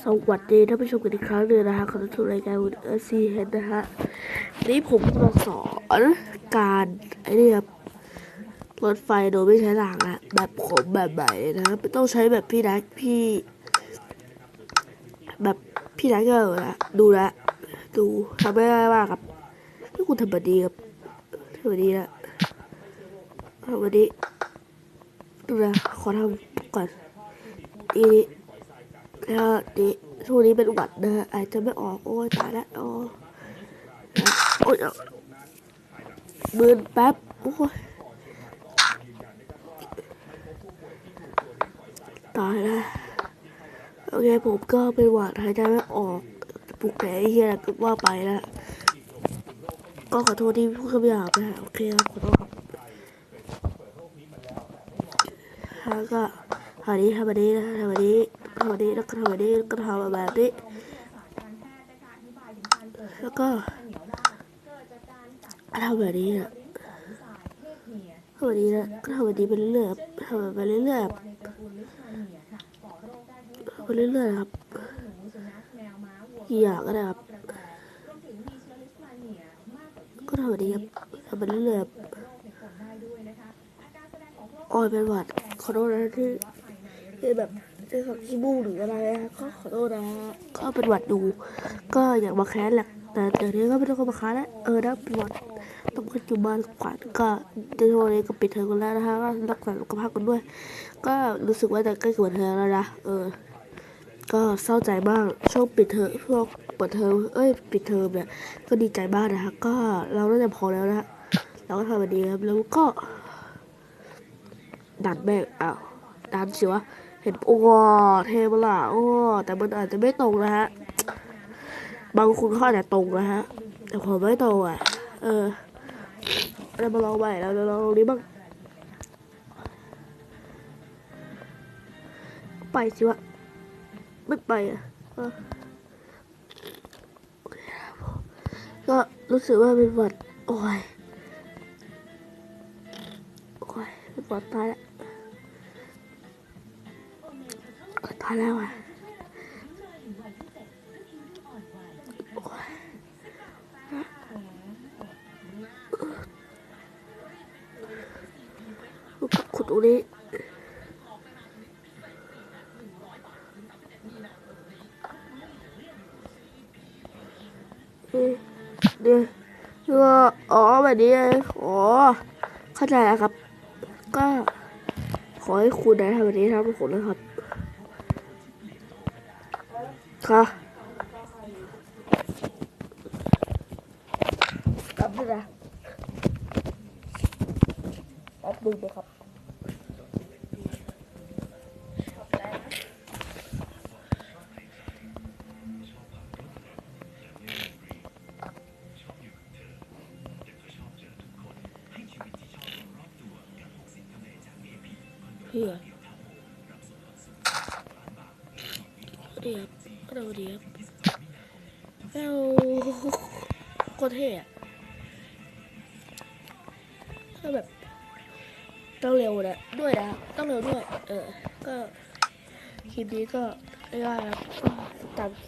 สวัสดีท่านผู้ชมกันอีกครั้งหนึ่งนะคะขอต้อนรับรายการวุ้นซีเฮดนะฮะนี้ผมกำลังสอนการรถไฟโดยไม่ใช้รางอะแบบผมแบบใหม่นะครับไม่ต้องใช้แบบพี่นัทแบบพี่นัทก็นะดูทำไม่ได้มากครับถ้าคุณทำแบบนี้ครับทำแบบนี้นะทำแบบนี้ดูนะขอทำก่อนนี่แล้วนี่ช่วงนี้เป็นหวัดนะอาจจะไม่ออกโอ้ยตายแล้วโอ้ยมือแป๊บโอ้ยตายแล้วโอเคผมก็เป็นหวัดหายใจไม่ออกปลุกแผลเฮียก็ว่าไปแล้วก็ขอโทษที่พูดคำหยาบนะโอเคครับขอโทษครับแล้วก็ทำแบบนี้นะทำแบบนี้แล้วก็ทำแบบนี้แล้วก็ทำแบบนี้แล้วก็ทำแบบนี้นะทำแบบนี้นะก็ทำแบบนี้ไปเรื่อยๆทำไปเรื่อยๆไปเรื่อยๆครับกี่อย่างก็ได้ครับก็ทำแบบนี้ครับทำไปเรื่อยๆออยเป็นหวัดขอโทษนะที่แบบจะสักขี้มูกหรืออะไรนะก็ขอโทษนะก็เป็นหวัดดูก็อยากมาแคสแหละแต่เดี๋ยวนี้ก็ไม่ต้องมาแคสแล้วนะเป็นหวัดต้องขึ้นอยู่บ้านก่อนก็จะโทรเลยก็ปิดเทอมกันแล้วนะคะก็รักษาสุขภาพกันด้วยก็รู้สึกว่าจะใกล้จะเปิดเทอมแล้วนะก็เศร้าใจบ้างช่วงปิดเทอมช่วงเปิดเทอมปิดเทอมเนี่ยก็ดีใจบ้างนะคะก็เราน่าจะพอแล้วนะเราก็ทำแบบนี้ครับแล้วก็ดันแบกดันสิวะเห็นโอ้เทเบล่าแต่มันอาจจะไม่ตรงนะฮะบางคนเขาอาจจะตรงนะฮะแต่ผมไม่ตรงเรามาลองใหม่เราลองนี้บ้างไปสิวะไม่ไปก็รู้สึกว่าเป็นหวัดโอ้ยเป็นหวัดตายแล้วขุดตรงนี้เดี๋ยวแบบนี้เข้าใจแล้วครับก็ขอให้คุณได้ทำแบบนี้ทำให้ผมนะครับค่ะกลับด้วยนะแป๊บนึงนะครับเพื่อเดี๋ยวแล้วก็เท่ก็แบบต้องเร็วนะด้วยนะต้องเร็วด้วยก็คลิปนี้ก็ได้ครับตาม